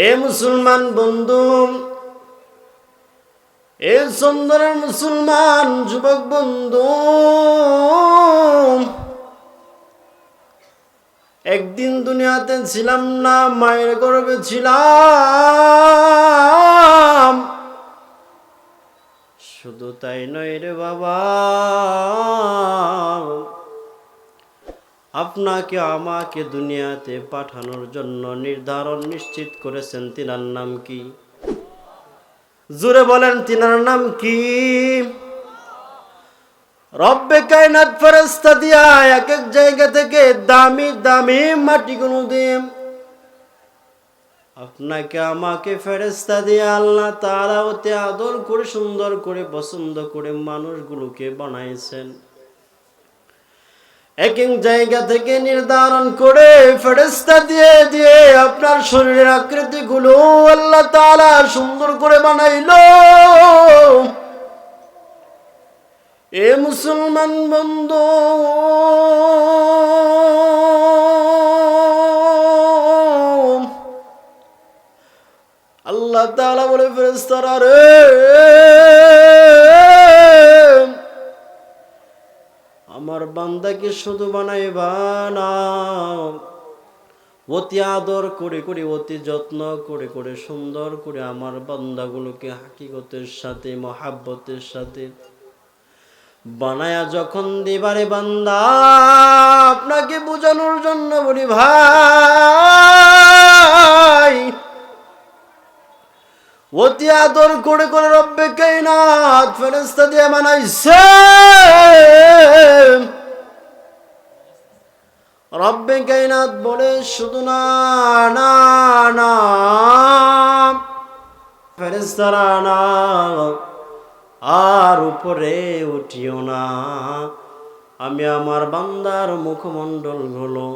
এ মুসলমান বন্ধু, এ সুন্দর মুসলমান যুবক বন্ধু, একদিন দুনিয়াতে ছিলাম না, মায়ের গর্ভে ছিলাম। শুধু তাই নয় রে বাবা, আপনাকে আমাকে দুনিয়াতে পাঠানোর জন্য নির্ধারণ নিশ্চিত করেছেন। তিনার নাম কি? জোরে বলেন, তিনার নাম কি? রব্বে কায়নাত ফেরেশতা দিয়া এক এক জায়গা থেকে দামি দামি মাটিগুলো দিয়ে আপনাকে আমাকে ফেরেশতা দিয়ে আল্লাহ তাআলা অতি আদর করে সুন্দর করে পছন্দ করে মানুষগুলোকে বানাইছেন। এক এক জায়গা থেকে নির্ধারণ করে ফেরেশতা দিয়ে দিয়ে আপনার শরীরের আকৃতিগুলো আল্লাহ তাআলা সুন্দর করে বানাইলো। এ মুসলমান বন্ধু, আল্লাহ তাআলা বলে, ফেরেশতারা রে, আমার বান্দাকে শুধু বানাইবা না, অতি আদর করে করে অতি যত্ন করে করে সুন্দর করে আমার বান্দাগুলোকে হাকিকতের সাথে মহাব্বতের সাথে বানায়া যখন দিবারে বান্দা, আপনাকে বোঝানোর জন্য বলি ভাই, অতি আদর করে করে রব্বে কায়নাত ফেরেশতা দিয়ে বানাইছে। রব্বে কায়নাত বলে, শুধু না না না ফেরেশতারা না, আর উপরে উঠিও না, আমি আমার বান্দার মুখমণ্ডল গুলো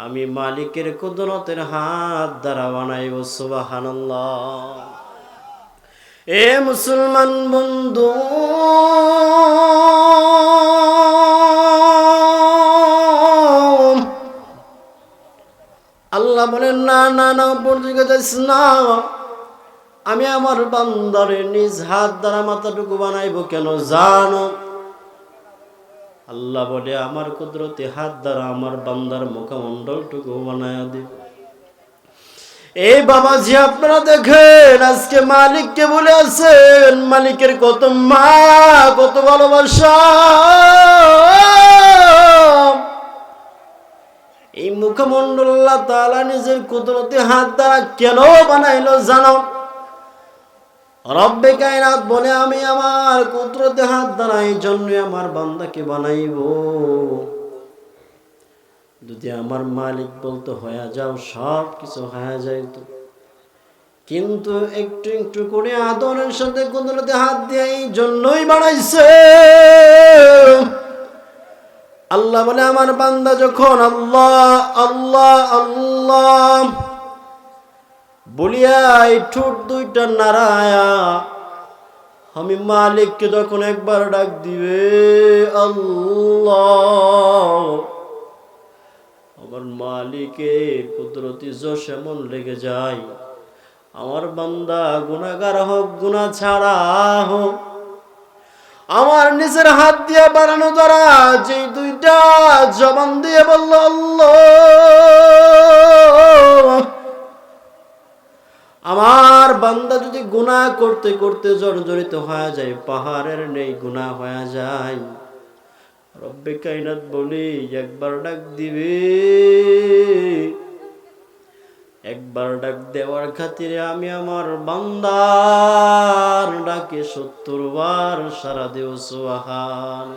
আমি মালিকের কুদরতের হাত দ্বারা বানাইব। সুবহানাল্লাহ। এ মুসলমান বন্ধু, আল্লাহ বলেন, না না না, উপর দিকে যাইস না, আমি আমার বান্দারে নিজ হাত দ্বারা মাথাটুকু বানাইব। কেন জানো? আল্লাহ বলে, আমার কুদরতি হাত দ্বারা আমার বান্দার মুখমণ্ডলটুকু বানায়া দিব। এই বাবাজি, আপনারা দেখেন আজকে মালিককে বলে আছেন, মালিকের কত মায়া, কত ভালোবাসা। এই মুখমণ্ডল আল্লাহ তাআলা নিজের কুদরতি হাত দ্বারা কেন বানাইলো জানো? রব্বে কায়নাত বলে, আমি আমার কুদরতি হাত দ্বারা এই জন্য আমার বান্দাকে বানাইব। যদি আমার মালিক বলতো হয়ে যাও, সব কিছু হয়ে যাইতো, কিন্তু একটু একটু করে আদরের সাথে কুদরতি হাত দিয়ে এই জন্যই বানাইছে। আল্লাহ বলে, আমার বান্দা যখন আল্লাহ আল্লাহ আল্লাহ বলিয়া এই ঠোঁট দুইটা নাড়ায়া আমি মালিককে যখন একবার ডাক দিবে আল্লাহ, আমার মালিকের কুদরতি জোশ এমন লেগে যায়, আমার বান্দা গুনাহগার হোক, গুনাহ ছাড়া হোক, আমার নিজের হাত দিয়ে বানানো দ্বারা যে দুইটা জবান দিয়ে বলল আল্লাহ, আমার বান্দা যদি গুনাহ করতে করতে জর্জরিত হয়ে যায়, পাহাড়ের নেই গুনাহ হয়ে যায়, রব্বে কায়নাত বলি একবার ডাক দিবে। একবার ডাক দেওয়ার খাতিরে আমি আমার বান্দার ডাকে ৭০ বার সারা দেব। সুবহান।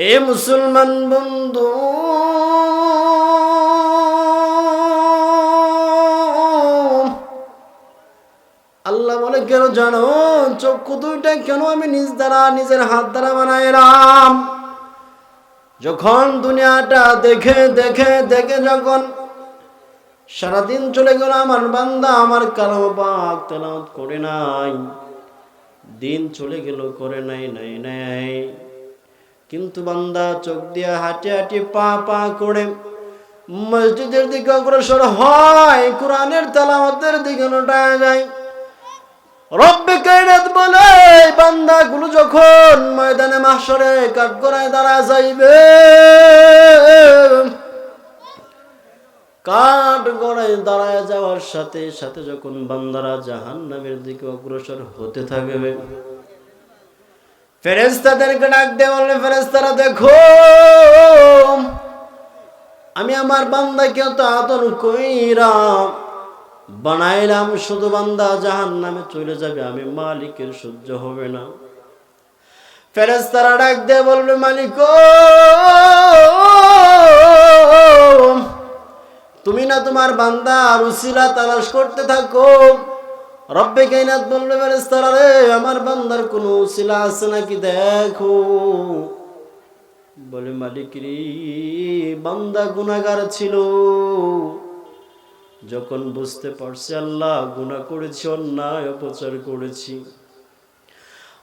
এ মুসলমান বন্ধু, আল্লাহ বলে, কেন জানো? চক্ষু দুইটা কেন আমি নিজ দ্বারা নিজের হাত দ্বারা বানাইলাম? যখন দুনিয়াটা দেখে দেখে দেখে যখন সারাদিন চলে গেল, আমার বান্দা আমার কালাম পাক তেলাওয়াত করে নাই, দিন চলে গেল করে নাই নাই নাই, কিন্তু বান্দা চোখ দিয়া হাঁটে হাঁটে পা পা করে মসজিদের দিকে অগ্রসর হয়, কোরআনের তেলাওয়াতের দিকে লুটায় যায়। রব্বে কায়নাত বলে বান্দাগুলো যখন ময়দানে মাহশরে কাঠগড়ায় দাঁড়া যাইবে, কাঠগড়ায় দাঁড়ায় যাওয়ার সাথে সাথে যখন বান্দারা জাহান্নামের দিকে অগ্রসর হতে থাকবে, ফেরেশতাদেরকে ডাক দিয়ে বললে, ফেরেশতারা দেখো, আমি আমার বান্দাকে তো আদর কইরা বানাইলাম, শুধু বান্দা জাহান্নামে চলে যাবে, আমি মালিকের সহ্য হবে না। ফেরেশতারা ডাক দিয়ে বলবে, মালিক তুমি না তোমার বান্দার উসিলা তালাশ করতে থাকো। রব্বে কায়নাত বলবে, ফেরেশতারা রে, আমার বান্দার কোনো উসিলা আছে নাকি দেখো। বলে, মালিক রে, বান্দা গুনাহগার ছিল, যখন বুঝতে পারছি আল্লাহ গুনাহ করেছি, অন্যায় অপচার করেছি,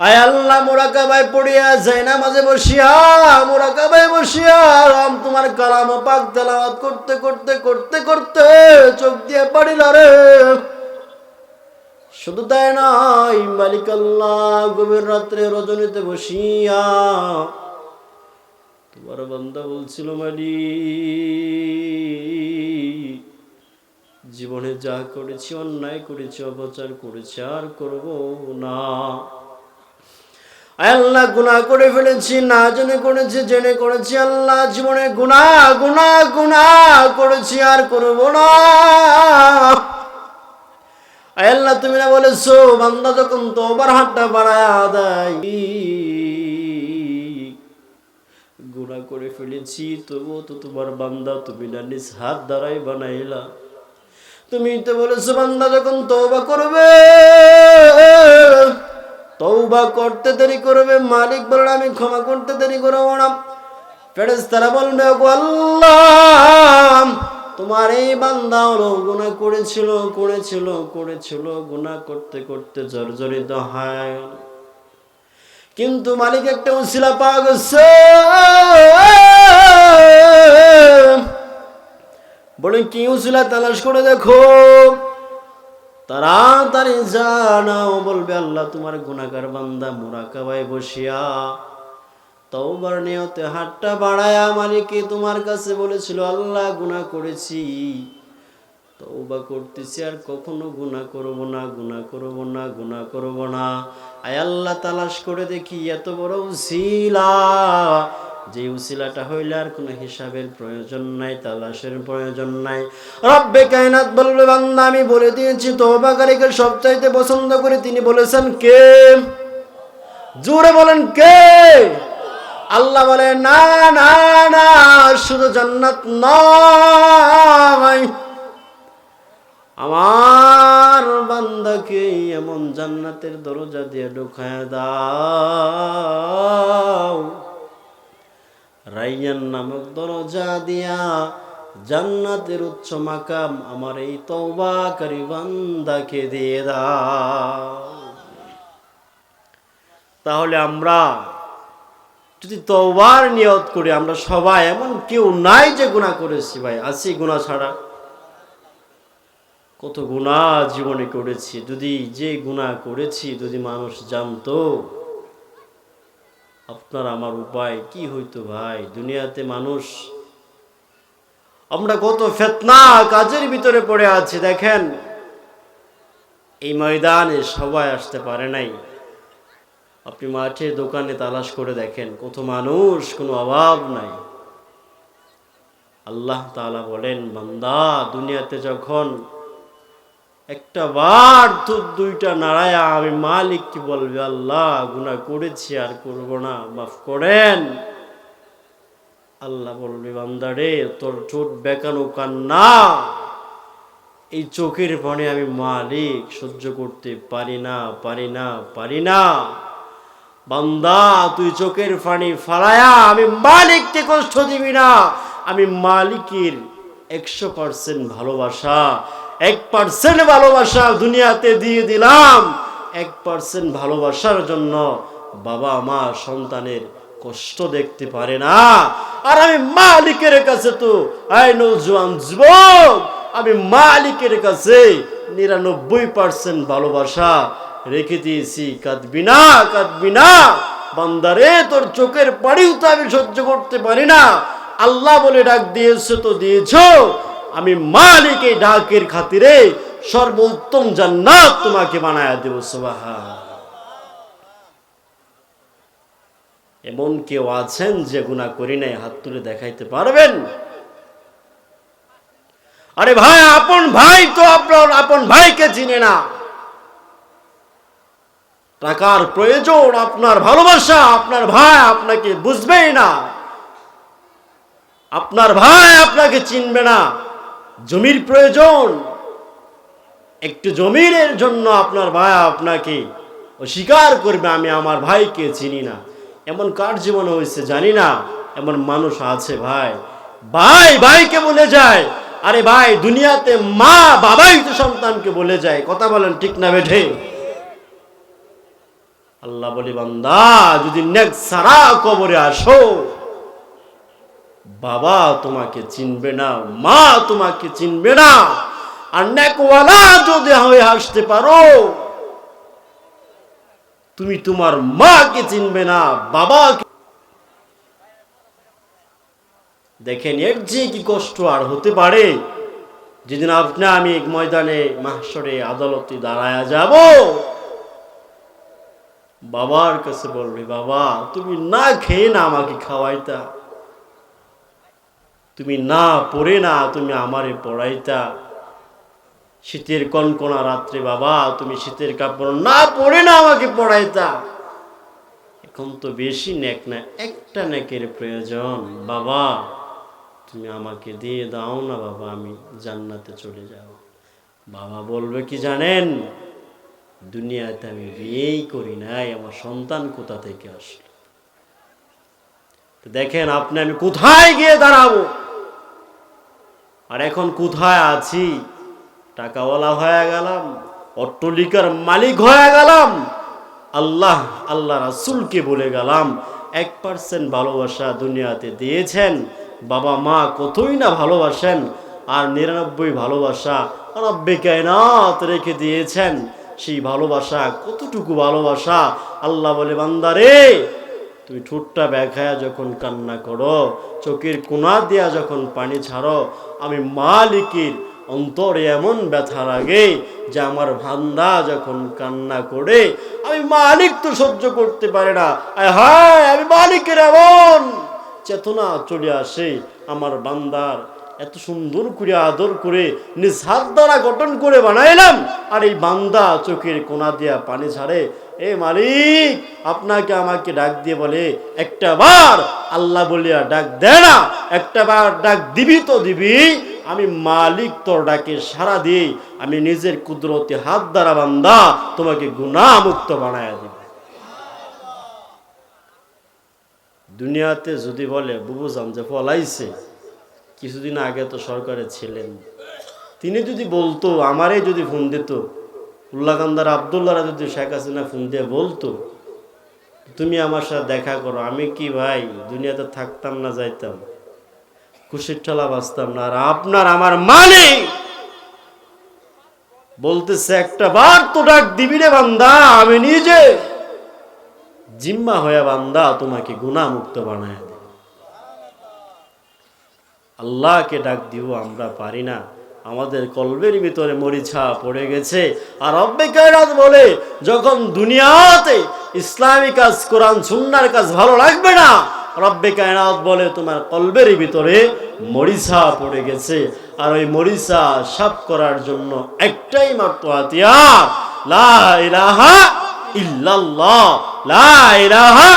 আয় আল্লাহ মুরাকাবায় পড়িয়া যায় না, মাঝে বসিয়া মুরাকাবায় বসিয়া তোমার কালাম পাক তেলাওয়াত করতে করতে করতে করতে চোখ দিয়ে পানি রে। শুধু তাই নয়, মালিক আল্লাহ গভীর রাত্রে রজনীতে বসিয়া তোমার বান্দা বলছিল, মালিক জীবনে যা করেছি, অন্যায় করেছি, অপচার করেছি, আর করব না। আল্লাহ গুনাহ করে ফেলেছি, না জেনে করেছি, জেনে করেছি, আল্লাহ জীবনে গুনাহ গুনাহ গুনাহ করেছি, আর করব না। আল্লাহ তুমি না বলেছো বান্দা যখন তওবার হাতটা বাড়ায়া দেয়, গুনাহ করে ফেলেছি, তবুও তো তোমার বান্দা তুমি না নিজ হাত দ্বারাই বানাইলা। তুমি তো বলেছো বান্দা যখন তওবা করবে, তওবা করতে দেরি করবে, মালিক বলেন আমি ক্ষমা করতে দেরি করব না। ফেরেশতারা বলবে, ওগো আল্লাহ, তোমার এই বান্দা হলো গুনাহ করেছিল করেছিল করেছিল, গুনাহ করতে করতে জর্জরিত হয়, কিন্তু মালিক একটা উসিলা পাওয়া গেছে। বলে, কি উসিলা তালাশ করে দেখো, তাড়াতাড়ি জানাও। বলবে, আল্লাহ তোমার গুনাহগার বান্দা মুরাকাবায় বসিয়া তওবার নিয়তে হাতটা বাড়ায়া মালিককে তোমার কাছে বলেছিল, আল্লাহ গুনাহ করেছি, তওবা করতেছি, আর কখনো গুনাহ করব না, গুনাহ করব না, গুনাহ করব না। আয় আল্লাহ তালাশ করে দেখি এত বড় উসিলা, যে উসিলাটা হইলে আর কোনো হিসাবের প্রয়োজন নাই, তালাশের প্রয়োজন নাই। রব্বে কায়নাত বলবে, বান্দা আমি বলে দিয়েছি তওবাকারীকে সবচাইতে পছন্দ করে তিনি বলেছেন কে? জোরে বলেন কে? আল্লাহ বলে, না না না, শুধু জান্নাত নয়, আমার বান্দাকে এমন জান্নাতের দরজা দিয়ে ঢুকায় দাও, রাইয়ান নামক দরজা দিয়া জান্নাতের উচ্চ মাকাম আমার এই তওবাকারী বান্দাকে দিয়ে দাও। তাহলে আমরা যদি তওবার নিয়ত করি, আমরা সবাই এমন কেউ নাই যে গুনাহ করেছি, ভাই আছি গুনাহ ছাড়া, কত গুনাহ জীবনে করেছি। যদি যে গুনাহ করেছি যদি মানুষ জানতো, আপনার আমার উপায় কি হইতো ভাই। দুনিয়াতে মানুষ, আমরা কত ফিতনা কাজের ভিতরে পড়ে আছি। দেখেন, এই ময়দানে সবাই আসতে পারে নাই, আপনি মাঠে দোকানে তালাশ করে দেখেন, কত মানুষ, কোনো অভাব নাই। আল্লাহ তাআলা বলেন, বান্দা দুনিয়াতে যখন একটা বার তো দুইটা নাড়ায়া আমি মালিক কি বলবে, আল্লাহ গুনাহ করেছি আর করব না, মাফ করেন। আল্লাহ বলবে, বান্দা রে, তোর চোখ বেঁকানো কান্না, এই চোখের পানি আমি মালিক সহ্য করতে পারি না, পারি না, পারি না। বান্দা তুই চোখের পানি ফালায়া আমি মালিককে কষ্ট দিবি না। আমি মালিকের 100% ভালোবাসা, 1% ভালোবাসা দুনিয়াতে দিয়ে দিলাম। 1% ভালোবাসার জন্য বাবা মা সন্তানের কষ্ট দেখতে পারে না। আর আমি মালিকের কাছে তো নওজোয়ান যুবক, আমি মালিকের কাছে 99% ভালোবাসা রেখে দিয়েছি। কাঁদবি না, কাঁদবি না বান্দারে, তোর চোখের পানিও তো আমি সহ্য করতে পারি না। আল্লাহ বলে ডাক দিয়েছো তো দিয়েছো, আমি মালিক এই ডাকের খাতিরে সর্বোত্তম জান্নাত তোমাকে বানায়া দেব। সুবহান। এমন কেউ আছেন যে গুনাহ করি নাই? হাত তুলে দেখাইতে পারবেন? আরে ভাই, আপন ভাই তো আপনার আপন ভাইকে চিনে না। টাকার প্রয়োজন, আপনার ভালোবাসা, আপনার ভাই আপনাকে বুঝবেই না, আপনার ভাই আপনাকে চিনবে না। জমির প্রয়োজন, একটু জমির জন্য আপনার ভাই আপনাকে অস্বীকার করবে, আমি আমার ভাইকে চিনি না। এমন কার জীবনে হয়েছে জানি না, এমন মানুষ আছে ভাই। ভাই ভাইকে বলে যায়। আরে ভাই, দুনিয়াতে মা বাবাই তো সন্তানকে বলে যায়। কথা বলেন ঠিক না বেঠে? আল্লাহ বলি, বান্দা যদি নেক সারা কবরে আসো, বাবা তোমাকে চিনবে না, মা তোমাকে চিনবে না। আর নেকওয়ালা যদি হয়ে আসতে পারো, তুমি তোমার মাকে চিনবে না, বাবাকে। দেখেন এর যে কি কষ্ট আর হতে পারে, যেদিন আপনি আমি এক ময়দানে মাহশরে আদালতে দাঁড়ায়া যাব, বাবার কাছে বলবে, বাবা তুমি না খেয়ে না আমাকে খাওয়াইতা, তুমি না পড়ে না তুমি আমারে পড়াইতা, শীতের কনকনা রাত্রে বাবা তুমি শীতের কাপড় না পরে না আমাকে পড়াইতা। এখন তো বেশি নেক না, একটা নেকের প্রয়োজন, বাবা তুমি আমাকে দিয়ে দাও না বাবা, আমি জান্নাতে চলে যাব। বাবা বলবে কি জানেন? দুনিয়াতে আমি বিয়েই করি নাই, আমার সন্তান কোথা থেকে আসলো? দেখেন আপনি আমি কোথায় গিয়ে দাঁড়াবো। আর এখন কোথায় আছি? টাকাওয়ালা হয়ে গেলাম, অট্টালিকার মালিক হয়ে গেলাম, আল্লাহ আল্লাহ রাসূলকে বলে গেলাম। 1% ভালোবাসা দুনিয়াতে দিয়েছেন, বাবা মা কতই না ভালোবাসেন, আর 99 ভালোবাসা রব্বে কায়নাত রেখে দিয়েছেন। সেই ভালোবাসা কতটুকু ভালোবাসা? আল্লাহ বলে, বান্দারে তুমি ঠোঁটটা বেঁকায়া যখন কান্না করো, চোখের কোনা দিয়া যখন পানি ছাড়ো, আমি মালিকের অন্তরে এমন ব্যথা লাগে যে আমার বান্দা যখন কান্না করে, আমি মালিক তো সহ্য করতে পারে না। হায়, আমি মালিকের এমন চেতনা চলে আসে, আমার বান্দার এত সুন্দর করে আদর করে নিজ হাত দ্বারা গঠন করে বানাইলাম, আর এই বান্দা চোখের কোনা দিয়া পানি ছাড়ে। এ মালিক আপনাকে আমাকে ডাক দিয়ে বলে, একটা বার আল্লাহ বলিয়া ডাক দে না, একটা বার ডাক দিবি তো দিবি, আমি মালিক তোর ডাকে সাড়া দিই, আমি নিজের কুদরতি হাত দ্বারা বান্দা তোমাকে গুনাহ মুক্ত বানায়া দিব। দুনিয়াতে যদি বলে বুবুজান যে পলাইছে, কিছুদিন আগে তো সরকারে ছিলেন, তিনি যদি বলতো, আমারে যদি ফোন দিত, উল্লাকান্দার আব্দুল্লাহরা যদি শেখ হাসিনা ফোন দিয়ে বলতো তুমি আমার সাথে দেখা করো, আমি কি ভাই দুনিয়াতে থাকতাম না, যাইতাম, খুশির ঠেলা বাঁচতাম না। আর আপনার আমার মালিক বলতেছে, একটা বার তো ডাক দিবি রে বান্দা, আমি নিজে জিম্মা হয়ে বান্দা তোমাকে গুনাহ মুক্ত বানায় দেব। আল্লাহকে ডাক দিব আমরা পারি না, আমাদের কলবের ভিতরে মরিচা পড়ে গেছে। আর রব্বে কায়নাত বলে, যখন দুনিয়াতে ইসলামী কাজ, কোরআন সুন্নাহর কাজ ভালো লাগবে না, রব্বে কায়নাত বলে তোমার কলবের ভিতরে মরিচা পড়ে গেছে। আর ওই মরিচা সাফ করার জন্য একটাই মাত্র হাতিয়ার, লা ইলাহা ইল্লাল্লাহ, লা ইলাহা।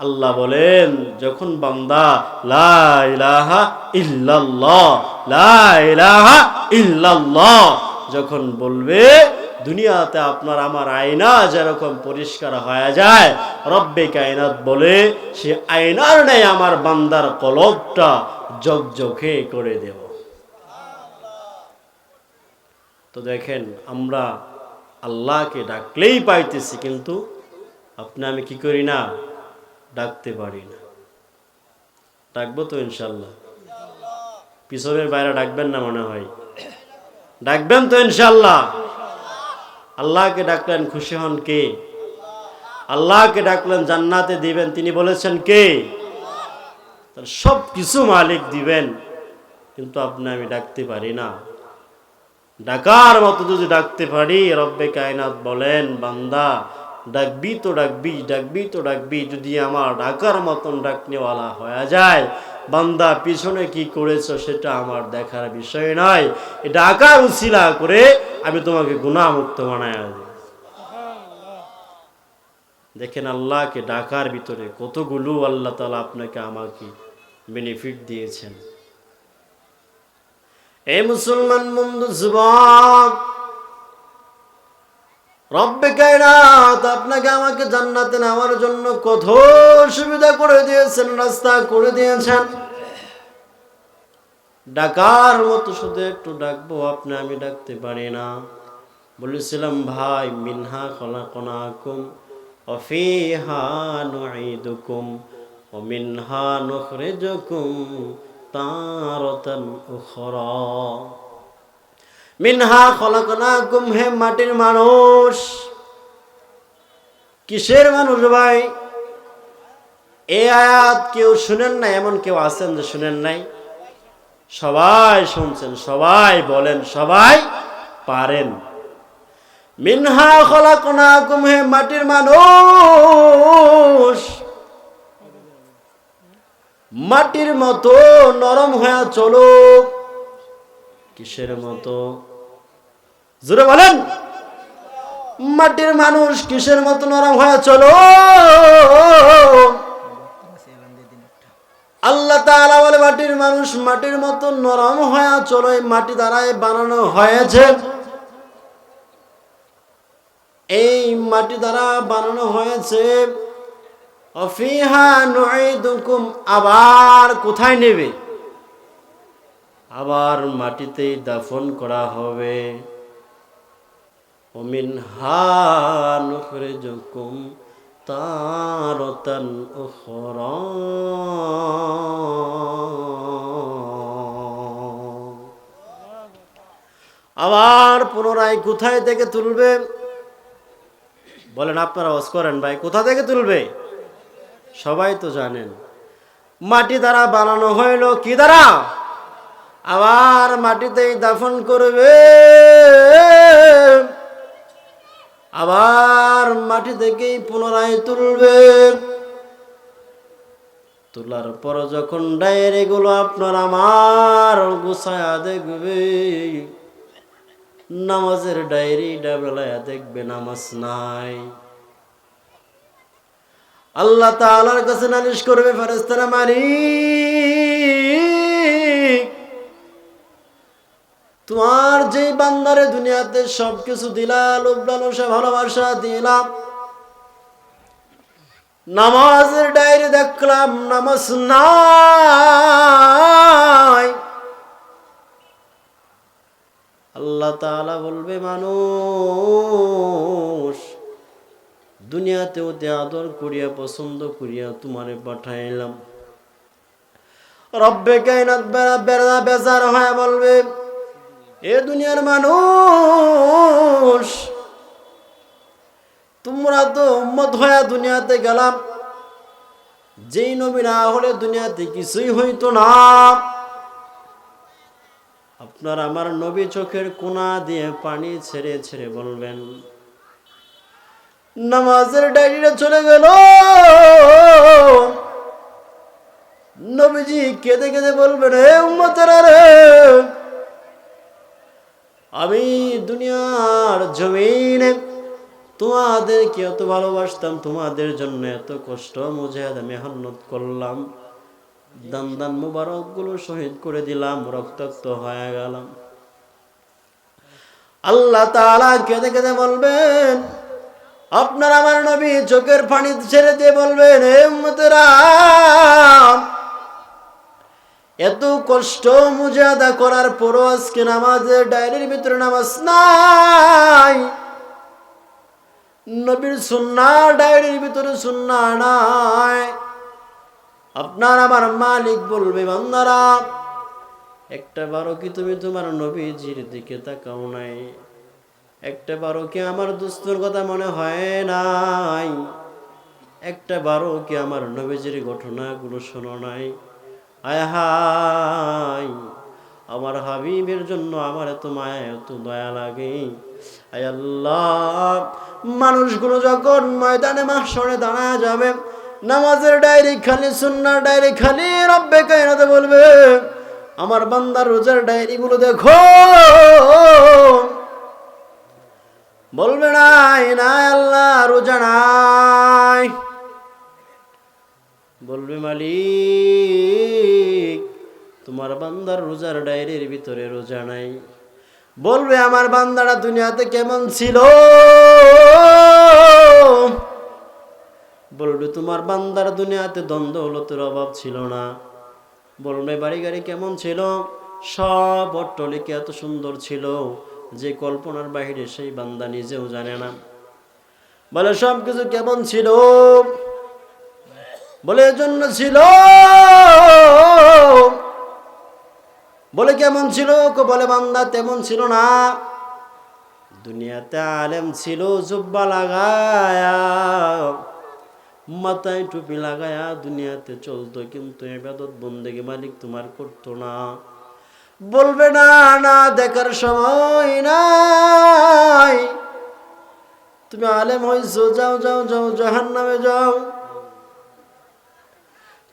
আল্লাহ বলেন, যখন বান্দা লা ইলাহা ইল্লাল্লাহ, লা ইলাহা ইল্লাল্লাহ যখন বলবে, দুনিয়াতে আপনার আমার আয়না যেরকম পরিষ্কার হয়ে যায়, রব্বে কায়নাত বলে সে আয়নার নেই আমার বান্দার কলবটা ঝকঝকে করে দেব। তো দেখেন, আমরা আল্লাহকে ডাকলেই পাইতেছি, কিন্তু আপনি আমি কি করি না? ডাকতে পারি না। ডাকবো তো ইনশাল্লাহ? পিছনের বাইরে ডাকবেন না মনে হয়? ডাকবেন তো ইনশাল্লাহ? আল্লাহকে ডাকলেন খুশি হন কে? আল্লাহকে ডাকলেন জান্নাতে দিবেন তিনি বলেছেন কে? তার সব কিছু মালিক দিবেন, কিন্তু আপনি আমি ডাকতে পারি না। ডাকার মতো যদি ডাকতে পারি, রব্বে কায়নাত বলেন বান্দা ডাকবি তো ডাকবি, ডাকবি তো ডাকবি। যদি আমার ডাকার মতন ডাকনেওয়ালা হয়ে যায়, বান্দা পিছনে কি করেছো সেটা আমার দেখার বিষয় নয়। এই ডাকার উছিলা করে আমি তোমাকে গুনাহমুক্ত বানায় দিই। দেখেন আল্লাহকে ডাকার ভিতরে কতগুলো আল্লাহ তাআলা আপনাকে আমাকে বেনিফিট দিয়েছেন। এই মুসলমান বন্ধু যুবক, রব্বে কায়নাত আপনাকে আমাকে জান্নাতে নেওয়ার জন্য কত সুবিধা করে দিয়েছেন, রাস্তা করে দিয়েছেন। ডাকার মতো শুধু একটু ডাকবো, আপনি আমি ডাকতে পারি না। বলেছিলাম ভাই, মিনহা খলাকনাকুম ওয়া ফিহা নুঈদুকুম ওয়া মিনহা নুখরিজুকুম তারাতান উখরা। মিনহা খলাকনাকুম, হে মাটির মানুষ। কিসের মানুষ ভাই? এই আয়াত কেউ শুনেন নাই এমন কেউ আছেন যে শুনেন নাই? সবাই শুনছেন, সবাই বলেন, সবাই পারেন। মিনহা খলাকনাকুম, হে মাটির মানুষ। মাটির মতো নরম হয়ে চলো। কিসের মতো? জোরে বলেন। মাটির মানুষ কিসের মতো নরম হয়ে চলো? আল্লাহ তাআলা বলে মাটির মানুষ মাটির মতো নরম হয়ে চলো। এই মাটি দ্বারাই বানানো হয়েছে, এই মাটি দ্বারা বানানো হয়েছে। ফিহা নুঈদুকুম, আবার কোথায় নেবে? আবার মাটিতেই দাফন করা হবে। মিনহা নুখরিজুকুম তারাতান উখরা। আবার পুনরায় কোথায় থেকে তুলবে? বলেন, আপনারা ওয়াজ করেন ভাই, কোথা থেকে তুলবে? সবাই তো জানেন। মাটি দ্বারা বানানো হইল, কি দ্বারা? আবার মাটিতেই দাফন করবে। আবার মাটি থেকেই পুনরায় তুলবে। তোলার পর যখন ডায়েরি গুলো আপনার আমার গুছায়া দেখবে, নামাজের ডায়েরি ডাবলায়া দেখবে নামাজ নাই। আল্লাহ তাআলার কাছে নালিশ করবে ফেরেশতারা, মালিক তোমার যে বান্দারে দুনিয়াতে সবকিছু দিলা, লোভ লালসা ভালোবাসা দিলাম, নামাজের ডায়েরি দেখলাম নামাজ নাই। আল্লাহ তাআলা বলবে, মানুষ দুনিয়াতে ওতে আদর করিয়া পছন্দ করিয়া তোমারে পাঠাইলাম। রব্বে কায়নাত বেজার হয়ে বলবে, এ দুনিয়ার মানুষ তোমরা তো উম্মত হয়ে দুনিয়াতে গেলাম, যেই নবী না হলে দুনিয়াতে কিছুই হইতো না। আপনার আমার নবী চোখের কোনা দিয়ে পানি ছেড়ে ছেড়ে বলবেন, নামাজের ডায়েরিটা চলে গেল। নবীজি কেঁদে কেঁদে বলবেন, হে উম্মতেরা রে, আমি দুনিয়ার জমিনে তোমাদেরকে এত ভালোবাসতাম, তোমাদের জন্য এত কষ্ট মুজাহিদা মেহনত করলাম, দান দান মুবারক গুলো শহীদ করে দিলাম, রক্তাক্ত হয়ে গেলাম। আল্লাহ তাআলা কেঁদে কেঁদে বলবেন, আপনার আমার নবী চোখের পানি ছেড়ে দিয়ে বলবেন, হে উম্মতেরা, এত কষ্ট মুজাহিদা করার পরও আজকে নামাজের ডায়েরির ভিতরে নামাজ নাই। নবীর সুন্নাহ ডায়েরির ভিতরে সুন্নাহ নাই। আপনার আমার মালিক বলবে, বান্দারা একটা বারো কি তুমি তোমার নবীজির দিকে তাকাও নাই? একটা বারো কি আমার দোস্তর কথা মনে হয় নাই? একটা বারো কি আমার নবীজির ঘটনাগুলো শোনো নাই? আয় হায়, আমার হাবিবের জন্য আমার এত মায়া এত দয়া লাগে। আয় আল্লাহ, মানুষগুলো যখন ময়দানে মাহশরে দাঁড়া যাবে, নামাজের ডায়েরি খালি, সুন্নাহর ডায়েরি খালি, রব্বে কায়নাতে বলবে, আমার বান্দার রোজার ডায়েরিগুলো দেখো। বলবে নাই নাই আল্লাহ রোজা নাই। বলবে মালিক তোমার বান্দার রোজার ডায়েরির ভিতরে রোজা নাই। বলবে আমার বান্দারা দুনিয়াতে কেমন ছিল? বলবে তোমার বান্দার দুনিয়াতে দ্বন্দ্ব দৌলতের অভাব ছিল না। বলবে বাড়ি গাড়ি কেমন ছিল? সব অট্টালিকা এত সুন্দর ছিল যে কল্পনার বাহিরে সেই বান্দা নিজেও জানে না। বলে সব কিছু কেমন ছিল? বলে এজন্য ছিল। বলে কেমন ছিল? বলে বান্দা তেমন ছিল না। দুনিয়াতে আলেম ছিল জুব্বা লাগায়া, মাথায় টুপি লাগায়া দুনিয়াতে চলতো, কিন্তু ইবাদত বন্দেগী মালিক তোমার করতো না। বলবে না না দেখার সময় নাই, তুমি আলেম হইছো, যাও যাও যাও জাহান্নামে যাও।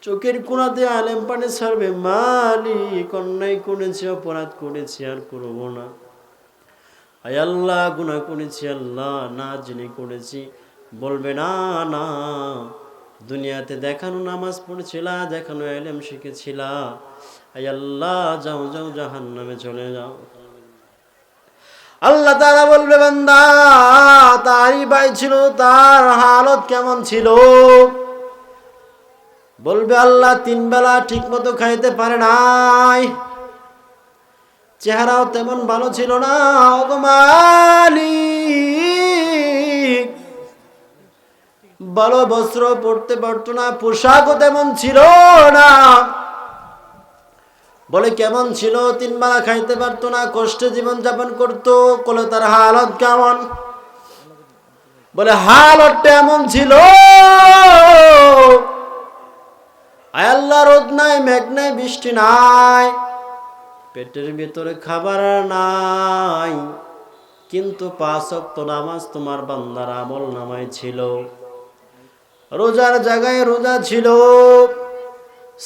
চোখের কোণাতে আলেম পানি ছাড়বে, মালিক অন্যায় করেছি, অপরাধ করেছি, আর করবো না। আয় আল্লাহ গুনাহ করেছি আল্লাহ, না জেনে করেছি। বলবে না না, দুনিয়াতে দেখানো নামাজ পড়েছিলা, দেখানো ইলম শিখেছিলা, আয় আল্লাহ যাও যাও জাহান্নামে চলে যাও। আল্লাহ তাআলা বলবে বান্দা তারই ভাই ছিল, তার হালত কেমন ছিল? বলবে আল্লাহ 3 বেলা ঠিক মতো খাইতে পারে নাই, চেহারাও তেমন ভালো ছিল না। ওগো মালিক, ভালো বস্ত্র পরতে পারতো না, পোশাকও তেমন ছিল না। বলে কেমন ছিল? 3 বেলা খাইতে পারতো না, কষ্টে জীবন যাপন করতো। বলে তার হালত কেমন? বলে হালতটা এমন ছিল, আয় আল্লাহ রোদ নাই, মেঘ নাই, বৃষ্টি নাই, পেটের ভিতরে খাবার নাই, কিন্তু 5 ওয়াক্ত নামাজ তোমার বান্দার আমল নামায় ছিল। রোজার জায়গায় রোজা ছিল,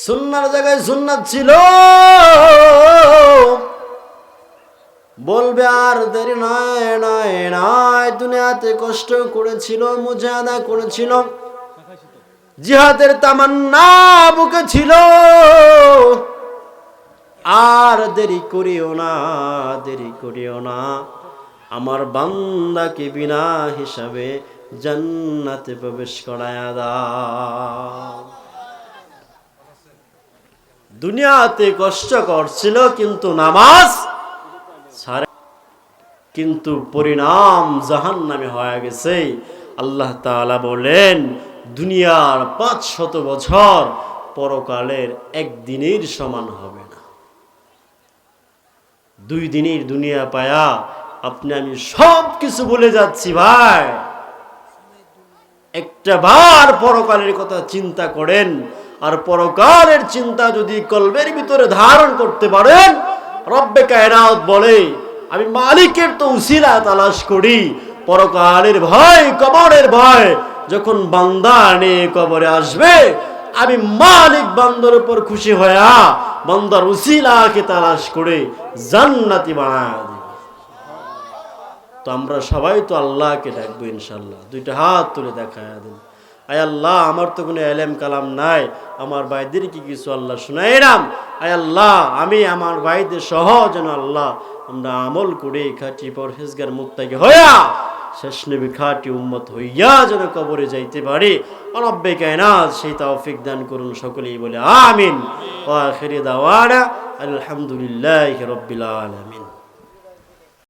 সুন্নার জায়গায় সুন্নাত ছিল। বলবে আর দেরি নয় নয় নয়, দুনিয়াতে কষ্ট করেছিল, মুজাহাদা করেছিল, জিহাদের তামান্না বুকে ছিল। আর দেরি করিও না, দেরি করিও না, আমার বান্দাকে বিনা হিসাবে জান্নাতে প্রবেশ করায়া দাও। দুনিয়াতে কষ্ট করছিল কিন্তু নামাজ ছাড়ে, কিন্তু পরিণাম জাহান্নামে হয়ে গেছে। আল্লাহ তাআলা বলেন দুনিয়ার 500 বছর পরকালের একদিনের সমান হবে না। 2 দিনের দুনিয়া পায়া আপনি আমি সব কিছু ভুলে যাচ্ছি ভাই। একটা বার পরকালের কথা চিন্তা করেন, আর পরকালের চিন্তা যদি কলবের ভিতরে ধারণ করতে পারেন, রব্বে কায়নাত বলে আমি মালিকের তো উসিলা তালাশ করি। পরকালের ভয়, কবরের ভয় যখন বান্দা নিয়ে কবরে আসবে, আমি মালিক বান্দার উপর খুশি হয়া বান্দার উসিলাকে তালাশ করে জান্নাতি বানায় দিব। তো আমরা সবাই তো আল্লাহকে ডাকবো ইনশাআল্লাহ। 2টা হাত তুলে দেখায় দিন, আয় আল্লাহ আমার তো কোনো এলেম কালাম নাই, আমার ভাইদের কি কিছু আল্লাহ শুনাইলাম। আয় আল্লাহ আমি আমার ভাইদের সহ যেন আল্লাহ আমরা আমল করে খাঁটি পরহেজগার মুত্তাকি হইয়া শেষ নবী খাঁটি উম্মত হইয়া যেন কবরে যাইতে পারি। রব্বে কায়নাত সেই তৌফিক দান করুন সকলেই বলে আমিন। ওয়া আখিরি দাওয়ানা আলহামদুলিল্লাহি রাব্বিল আলামিন।